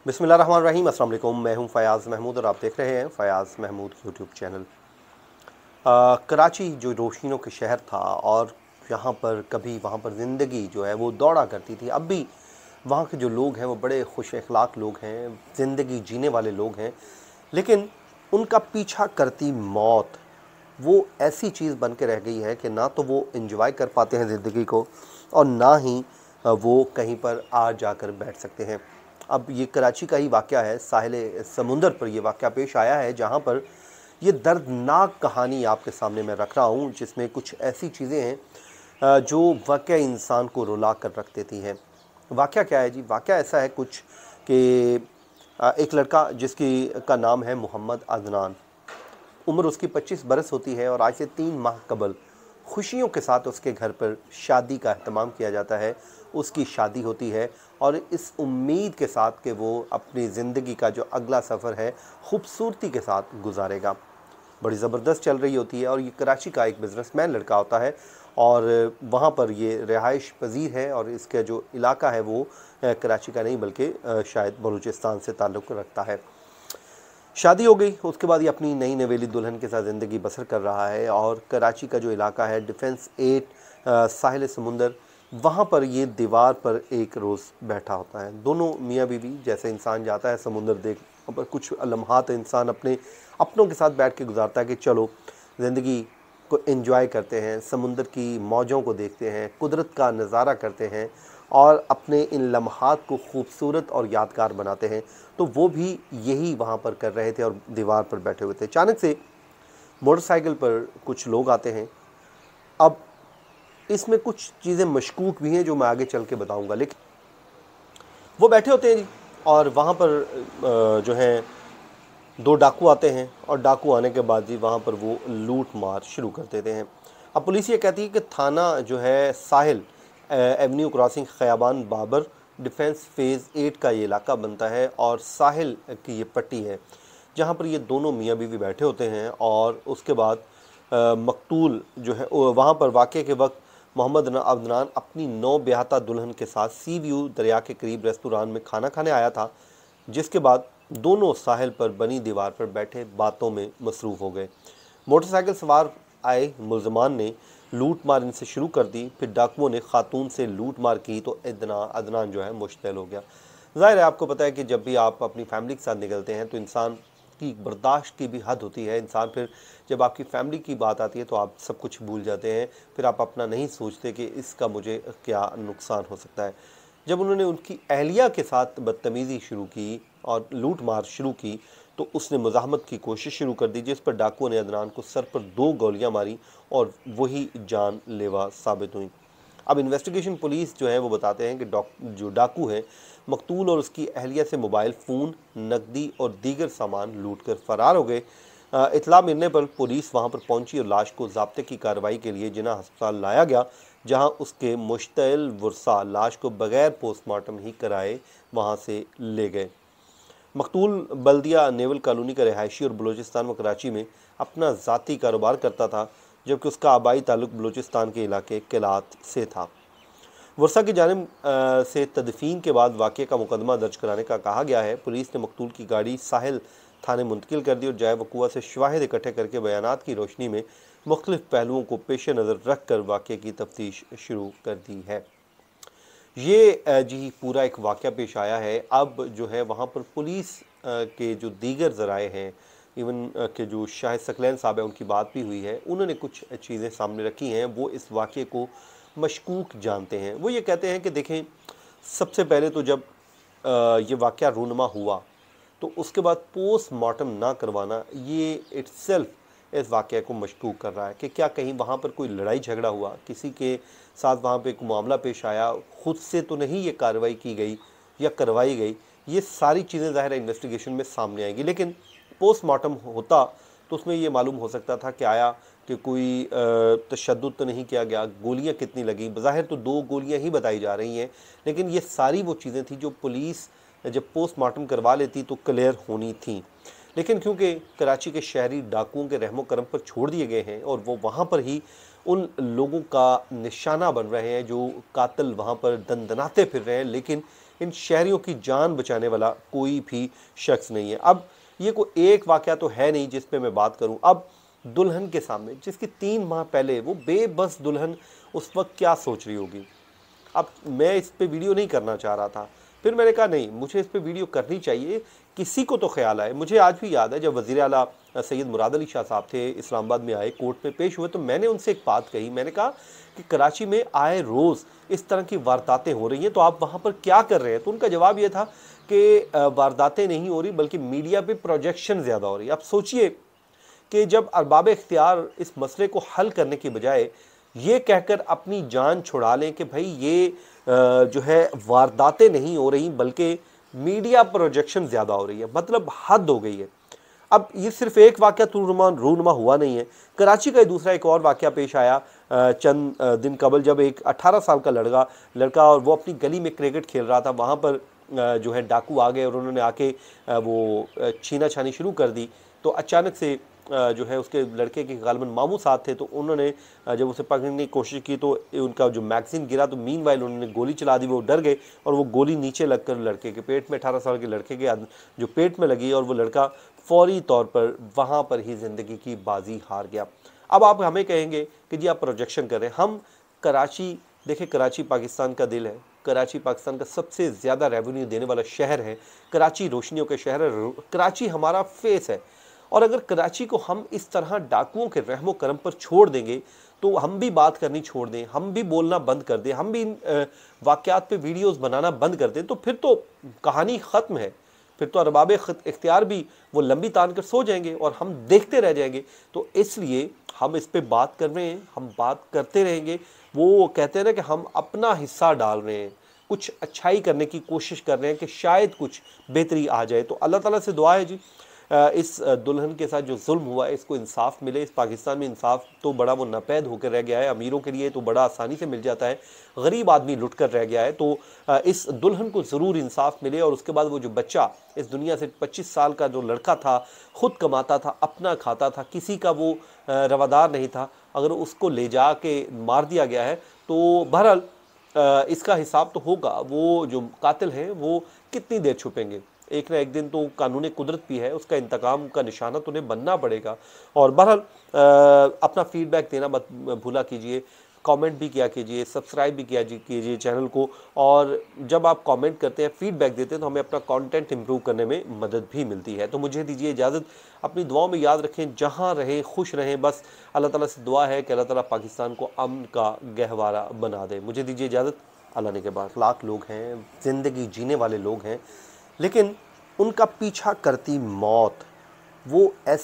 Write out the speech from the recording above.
बिस्मिल्लाहिर्रहमानिर्रहीम। अस्सलाम वालेकुम। मैं हूं फ़याज़ महमूद और आप देख रहे हैं फ़याज़ महमूद यूट्यूब चैनल। कराची जो रोशनियों के शहर था और यहाँ पर कभी वहाँ पर ज़िंदगी जो है वो दौड़ा करती थी। अब भी वहाँ के जो लोग हैं वो बड़े खुश अखलाक लोग हैं, ज़िंदगी जीने वाले लोग हैं। लेकिन उनका पीछा करती मौत वो ऐसी चीज़ बन के रह गई है कि ना तो वो एंजॉय कर पाते हैं ज़िंदगी को और ना ही वो कहीं पर आ जाकर बैठ सकते हैं। अब ये कराची का ही वाक़या है, साहिल समुंदर पर ये वाक़या पेश आया है, जहाँ पर ये दर्दनाक कहानी आपके सामने मैं रख रहा हूँ, जिसमें कुछ ऐसी चीज़ें हैं जो वाक़ई इंसान को रुला कर रख देती हैं। वाक़या क्या है जी? वाक़या ऐसा है कुछ कि एक लड़का जिसकी का नाम है मोहम्मद अदनान। उम्र उसकी 25 बरस होती है और आज से 3 माह कबल खुशियों के साथ उसके घर पर शादी का अहतमाम किया जाता है। उसकी शादी होती है और इस उम्मीद के साथ कि वो अपनी ज़िंदगी का जो अगला सफ़र है खूबसूरती के साथ गुजारेगा। बड़ी ज़बरदस्त चल रही होती है और ये कराची का एक बिज़नेसमैन लड़का होता है और वहाँ पर ये रिहाइश पजीर है और इसका जो इलाका है वो कराची का नहीं बल्कि शायद बलूचिस्तान से ताल्लुक़ रखता है। शादी हो गई, उसके बाद ये अपनी नई नवेली दुल्हन के साथ ज़िंदगी बसर कर रहा है और कराची का जो इलाका है डिफेंस 8 साहिल समुंदर, वहाँ पर ये दीवार पर एक रोज़ बैठा होता है। दोनों मियाँ बीवी, जैसे इंसान जाता है समुंदर देख पर कुछ लम्हात इंसान अपने अपनों के साथ बैठ के गुजारता है कि चलो ज़िंदगी को एंजॉय करते हैं, समुंदर की मौजों को देखते हैं, कुदरत का नज़ारा करते हैं और अपने इन लम्हात को खूबसूरत और यादगार बनाते हैं। तो वो भी यही वहाँ पर कर रहे थे और दीवार पर बैठे हुए थे। अचानक से मोटरसाइकिल पर कुछ लोग आते हैं। अब इसमें कुछ चीज़ें मशकूक भी हैं जो मैं आगे चल के बताऊँगा, लेकिन वो बैठे होते हैं जी और वहाँ पर जो है 2 डाकू आते हैं और डाकू आने के बाद जी वहाँ पर वो लूट मार शुरू कर देते हैं। अब पुलिस ये कहती है कि थाना जो है Sahil avenue crossing Khayaban Babar defence phase 8 का ये इलाका बनता है और साहिल की ये पट्टी है, जहाँ पर ये दोनों मियाँ बीवी बैठे होते हैं। और उसके बाद मकतूल जो है वहाँ पर वाक़े के वक्त मोहम्मद अदनान अपनी नौ ब्याहता दुल्हन के साथ सी व्यू दरिया के करीब रेस्तोरां में खाना खाने आया था, जिसके बाद दोनों साहिल पर बनी दीवार पर बैठे बातों में मसरूफ़ हो गए। मोटरसाइकिल सवार आए मुलजमान ने लूट मार इनसे शुरू कर दी। फिर डाकुओं ने खातून से लूट मार की तो अदनान जो है मुश्तैल हो गया। ज़ाहिर है आपको पता है कि जब भी आप अपनी फैमिली के साथ निकलते हैं तो इंसान की बर्दाश्त की भी हद होती है। इंसान फिर जब आपकी फैमिली की बात आती है तो आप सब कुछ भूल जाते हैं। फिर आप अपना नहीं सोचते कि इसका मुझे क्या नुकसान हो सकता है। जब उन्होंने उनकी अहलिया के साथ बदतमीज़ी शुरू की और लूट मार शुरू की तो उसने मुज़ाहमत की कोशिश शुरू कर दी, जिस पर डाकुओं ने अदनान को सर पर 2 गोलियां मारी और वही जानलेवा साबित हुई। अब इन्वेस्टिगेशन पुलिस जो है वो बताते हैं कि जो डाकू है मकतूल और उसकी अहलिया से मोबाइल फ़ोन, नकदी और दीगर सामान लूट कर फ़रार हो गए। इतला मिलने पर पुलिस वहां पर पहुंची और लाश को ज़ाब्ते की कार्रवाई के लिए जिना अस्पताल लाया गया, जहां उसके मुश्तइल वर्सा लाश को बगैर पोस्टमार्टम ही कराए वहां से ले गए। मकतूल बल्दिया नेवल कॉलोनी का रिहायशी और बलूचिस्तान व कराची में अपना ज़ाती कारोबार करता था, जबकि उसका आबाई ताल्लुक बलूचिस्तान के इलाके किलात से था। वर्षा की जानिब से तदफीन के बाद वाक़े का मुकदमा दर्ज कराने का कहा गया है। पुलिस ने मकतूल की गाड़ी साहिल थाने मुंतकिल कर दी और जाए वक़ुआ से शवाहिद इकट्ठे करके बयानात की रोशनी में मुख्तलिफ पहलुओं को पेश नज़र रख कर वाक़े की तफ्तीश शुरू कर दी है। ये जी पूरा एक वाक़या पेश आया है। अब जो है वहाँ पर पुलिस के जो दीगर ज़राए हैं, इवन के जो शाहिद सकलैन साहब हैं उनकी बात भी हुई है, उन्होंने कुछ चीज़ें सामने रखी हैं। वो इस वाक़े को मशकूक जानते हैं। वो ये कहते हैं कि देखें, सबसे पहले तो जब ये वाक़या रूनमा हुआ तो उसके बाद पोस्टमार्टम ना करवाना ये इट्सेल्फ इस वाक़े को मशकूक कर रहा है कि क्या कहीं वहाँ पर कोई लड़ाई झगड़ा हुआ, किसी के साथ वहाँ पे एक मामला पेश आया, खुद से तो नहीं ये कार्रवाई की गई या करवाई गई। ये सारी चीज़ें ज़ाहिर है इन्वेस्टिगेशन में सामने आएंगी, लेकिन पोस्टमार्टम होता तो उसमें ये मालूम हो सकता था कि आया कि कोई तशद्दुद तो नहीं किया गया, गोलियाँ कितनी लगी। बज़ाहिर तो 2 गोलियाँ ही बताई जा रही हैं, लेकिन ये सारी वो चीज़ें थी जो पुलिस जब पोस्टमार्टम करवा लेती तो क्लियर होनी थी। लेकिन क्योंकि कराची के शहरी डाकुओं के रहमो करम पर छोड़ दिए गए हैं और वो वहाँ पर ही उन लोगों का निशाना बन रहे हैं जो कातिल वहाँ पर दंदनाते फिर रहे हैं, लेकिन इन शहरियों की जान बचाने वाला कोई भी शख्स नहीं है। अब ये कोई एक वाक़या तो है नहीं जिस पे मैं बात करूं। अब दुल्हन के सामने, जिसकी 3 माह पहले वो बेबस दुल्हन उस वक्त क्या सोच रही होगी। अब मैं इस पे वीडियो नहीं करना चाह रहा था, फिर मैंने कहा नहीं, मुझे इस पे वीडियो करनी चाहिए, किसी को तो ख्याल आए। मुझे आज भी याद है जब वज़ीर आला सैयद मुराद अली शाह साहब थे, इस्लामाबाद में आए, कोर्ट में पेश हुए, तो मैंने उनसे एक बात कही। मैंने कहा कि कराची में आए रोज़ इस तरह की वारदातें हो रही हैं, तो आप वहाँ पर क्या कर रहे हैं। तो उनका जवाब ये था कि वारदातें नहीं हो रही, बल्कि मीडिया पे प्रोजेक्शन ज़्यादा हो रही है। अब सोचिए कि जब अरबाब इख्तियार इस मसले को हल करने की बजाय ये कहकर अपनी जान छुड़ा लें कि भाई ये जो है वारदातें नहीं हो रही, बल्कि मीडिया प्रोजेक्शन ज़्यादा हो रही है, मतलब हद हो गई है। अब ये सिर्फ एक वाक़या रूनुमा हुआ नहीं है। कराची का दूसरा एक और वाक़या पेश आया चंद दिन कबल, जब एक 18 साल का लड़का और वो अपनी गली में क्रिकेट खेल रहा था, वहाँ पर जो है डाकू आ गए और उन्होंने आके वो छीना छानी शुरू कर दी। तो अचानक से जो है उसके लड़के के गालिबन मामू साथ थे, तो उन्होंने जब उसे पकड़ने की कोशिश की तो उनका जो मैगज़ीन गिरा, तो मीनवाइल उन्होंने गोली चला दी। वो डर गए और वो गोली नीचे लगकर लड़के के पेट में, 18 साल के लड़के के जो पेट में लगी, और वो लड़का फौरी तौर पर वहाँ पर ही ज़िंदगी की बाजी हार गया। अब आप हमें कहेंगे कि जी आप प्रोजेक्शन कर रहे हैं। हम कराची, देखिए कराची पाकिस्तान का दिल है, कराची पाकिस्तान का सबसे ज़्यादा रेवेन्यू देने वाला शहर है, कराची रोशनियों के शहर है, कराची हमारा फेस है। और अगर कराची को हम इस तरह डाकुओं के रहमो करम पर छोड़ देंगे, तो हम भी बात करनी छोड़ दें, हम भी बोलना बंद कर दें, हम भी वाक़यात पे वीडियोस बनाना बंद कर दें, तो फिर तो कहानी ख़त्म है। फिर तो अरबाब इख्तियार भी वो लंबी तान कर सो जाएंगे और हम देखते रह जाएंगे। तो इसलिए हम इस पे बात कर रहे हैं, हम बात करते रहेंगे। वो कहते हैं ना कि हम अपना हिस्सा डाल रहे हैं, कुछ अच्छाई करने की कोशिश कर रहे हैं कि शायद कुछ बेहतरी आ जाए। तो अल्लाह ताला से दुआ है जी, इस दुल्हन के साथ जो जुल्म हुआ है इसको इंसाफ मिले। इस पाकिस्तान में इंसाफ तो बड़ा वो नापैद होकर रह गया है, अमीरों के लिए तो बड़ा आसानी से मिल जाता है, गरीब आदमी लुट कर रह गया है। तो इस दुल्हन को ज़रूर इंसाफ मिले, और उसके बाद वो जो बच्चा इस दुनिया से 25 साल का जो लड़का था, खुद कमाता था, अपना खाता था, किसी का वो रवादार नहीं था, अगर उसको ले जा के मार दिया गया है, तो बहरहाल इसका हिसाब तो होगा। वो जो कातिल हैं वो कितनी देर छुपेंगे, एक ना एक दिन तो कानून कुदरत भी है, उसका इंतकाम का निशाना तो उन्हें बनना पड़ेगा। और बहरहाल अपना फीडबैक देना मत भूला कीजिए, कमेंट भी किया कीजिए, सब्सक्राइब भी किया कीजिए चैनल को। और जब आप कमेंट करते हैं, फीडबैक देते हैं, तो हमें अपना कंटेंट इंप्रूव करने में मदद भी मिलती है। तो मुझे दीजिए इजाज़त, अपनी दुआओं में याद रखें, जहाँ रहें खुश रहें। बस अल्लाह ताला से दुआ है कि अल्लाह ताला पाकिस्तान को अमन का गहवारा बना दे। मुझे दीजिए इजाज़त, अल्लाह ने के बाद। लाख लोग हैं, ज़िंदगी जीने वाले लोग हैं, लेकिन उनका पीछा करती मौत वो ऐसे